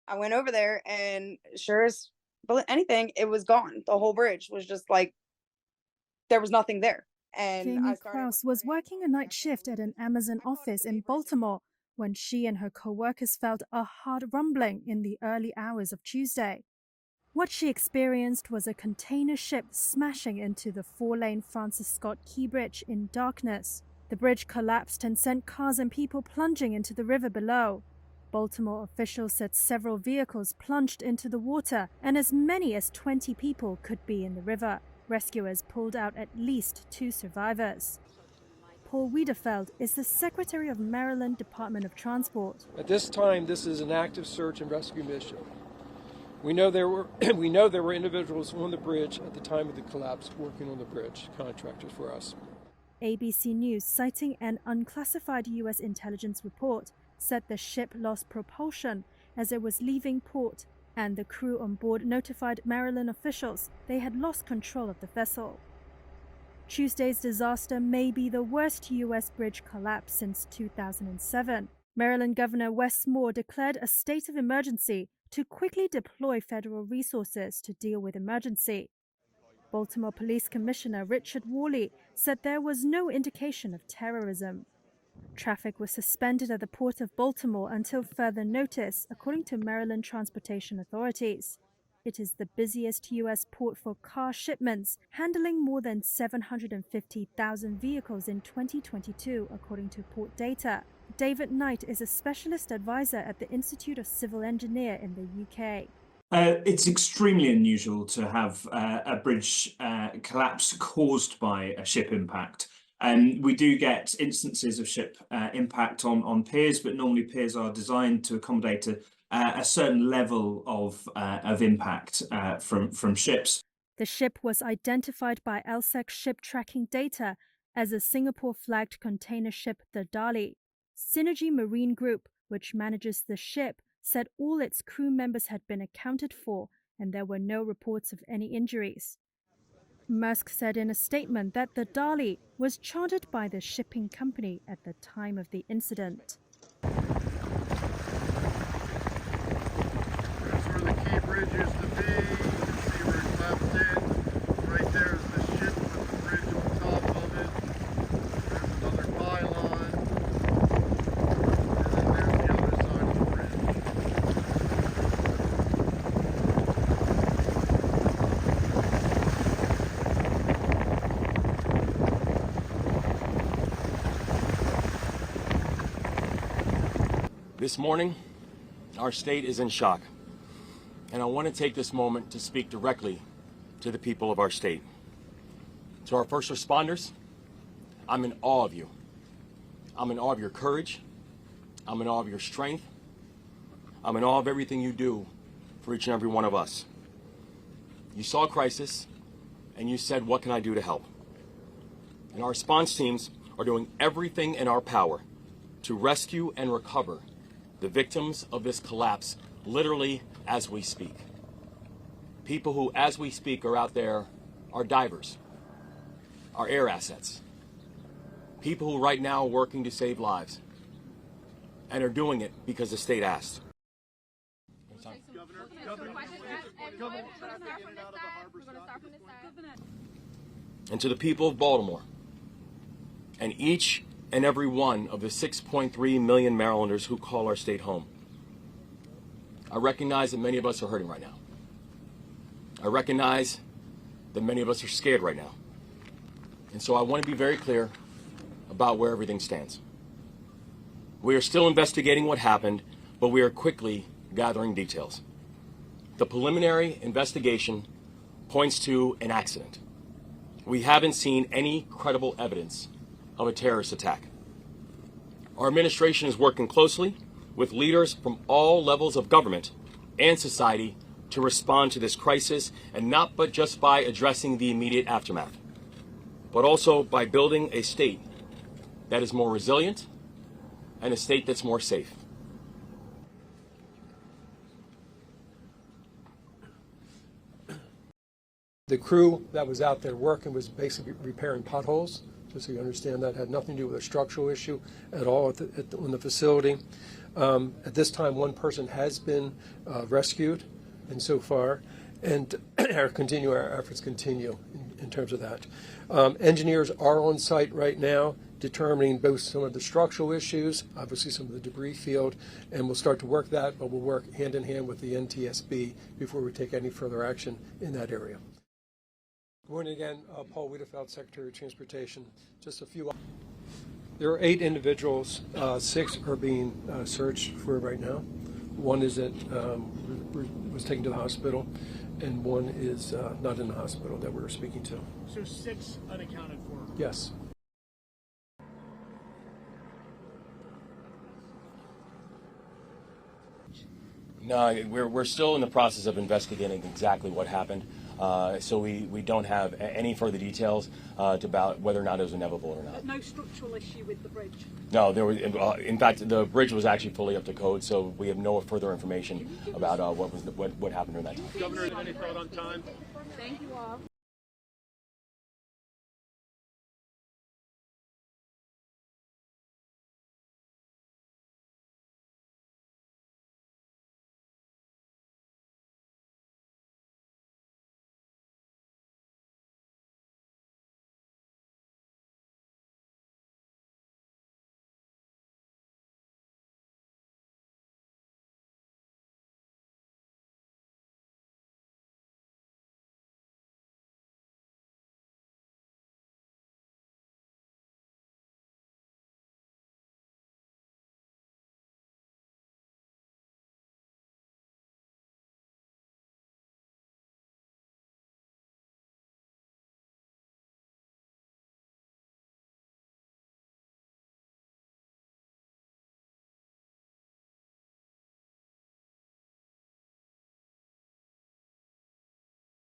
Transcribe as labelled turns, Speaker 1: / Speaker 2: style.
Speaker 1: I went over there and sure as anything, it was gone. The whole bridge was just like there was nothing there. And I
Speaker 2: Jamie
Speaker 1: started
Speaker 2: Krause was
Speaker 1: recording
Speaker 2: working a
Speaker 1: and
Speaker 2: night
Speaker 1: checking,
Speaker 2: shift at an Amazon
Speaker 1: I call it
Speaker 2: office
Speaker 1: the
Speaker 2: in
Speaker 1: vapors in
Speaker 2: Baltimore when she and her co-workers felt a hard rumbling in the early hours of Tuesday. What she experienced was a container ship smashing into the four-lane Francis Scott Key Bridge in darkness. The bridge collapsed and sent cars and people plunging into the river below. Baltimore officials said several vehicles plunged into the water and as many as 20 people could be in the river. Rescuers pulled out at least 2 survivors. Paul Wiedefeld is the Secretary of Maryland Department of Transport.
Speaker 3: At this time, this is an active search and rescue mission. We know there were individuals on the bridge at the time of the collapse working on the bridge, contractors for us.
Speaker 2: ABC News, citing an unclassified U.S. intelligence report, said the ship lost propulsion as it was leaving port, and the crew on board notified Maryland officials they had lost control of the vessel. Tuesday's disaster may be the worst U.S. bridge collapse since 2007. Maryland Governor Wes Moore declared a state of emergency to quickly deploy federal resources to deal with emergency. Baltimore Police Commissioner Richard Worley said there was no indication of terrorism. Traffic was suspended at the Port of Baltimore until further notice, according to Maryland transportation authorities. It is the busiest U.S. port for car shipments, handling more than 750,000 vehicles in 2022, according to port data. David Knight is a specialist advisor at the Institute of Civil Engineer in the UK.
Speaker 4: It's extremely unusual to have a bridge collapse caused by a ship impact. We do get instances of ship impact on piers, but normally piers are designed to accommodate a certain level of impact from ships.
Speaker 2: The ship was identified by LSEC ship tracking data as a Singapore-flagged container ship, the Dali. Synergy Marine Group, which manages the ship, said all its crew members had been accounted for and there were no reports of any injuries. Maersk said in a statement that the Dali was chartered by the shipping company at the time of the incident.
Speaker 5: That's where the key bridge used to be. You can see where it left in. Right there is the ship with the bridge on top of it. There's another pylon. And then there's the other side of the bridge.
Speaker 6: This morning, our state is in shock, and I want to take this moment to speak directly to the people of our state. To our first responders, I'm in awe of you. I'm in awe of your courage. I'm in awe of your strength. I'm in awe of everything you do for each and every one of us. You saw a crisis, and you said, what can I do to help? And our response teams are doing everything in our power to rescue and recover the victims of this collapse, literally as we speak. People who, as we speak, are out there are divers, are air assets. People who right now are working to save lives and are doing it because the state asked. And to the people of Baltimore and each and every one of the 6.3 million Marylanders who call our state home, I recognize that many of us are hurting right now. I recognize that many of us are scared right now. And so I want to be very clear about where everything stands. We are still investigating what happened, but we are quickly gathering details. The preliminary investigation points to an accident. We haven't seen any credible evidence of a terrorist attack. Our administration is working closely with leaders from all levels of government and society to respond to this crisis, and not but just by addressing the immediate aftermath, but also by building a state that is more resilient and a state that's more safe.
Speaker 3: The crew that was out there working was basically repairing potholes, just so you understand that had nothing to do with a structural issue at all on the facility. At this time, one person has been rescued, and so far, and our efforts continue in terms of that. Engineers are on site right now, determining both some of the structural issues, obviously some of the debris field, and we'll start to work that, but we'll work hand in hand with the NTSB before we take any further action in that area. Good morning again, Paul Wiedefeld, Secretary of Transportation. Just a few. There are 8 individuals. 6 are being searched for right now. One is was taken to the hospital, and one is not in the hospital that we're speaking to.
Speaker 7: So 6 unaccounted for?
Speaker 3: Yes.
Speaker 6: No, we're still in the process of investigating exactly what happened. So we don't have any further details about whether or not it was inevitable or not.
Speaker 8: No structural issue with the bridge?
Speaker 6: No, there was. In fact, the bridge was actually fully up to code, so we have no further information about what happened during that time.
Speaker 7: Governor, any thought on time?
Speaker 8: Thank you all.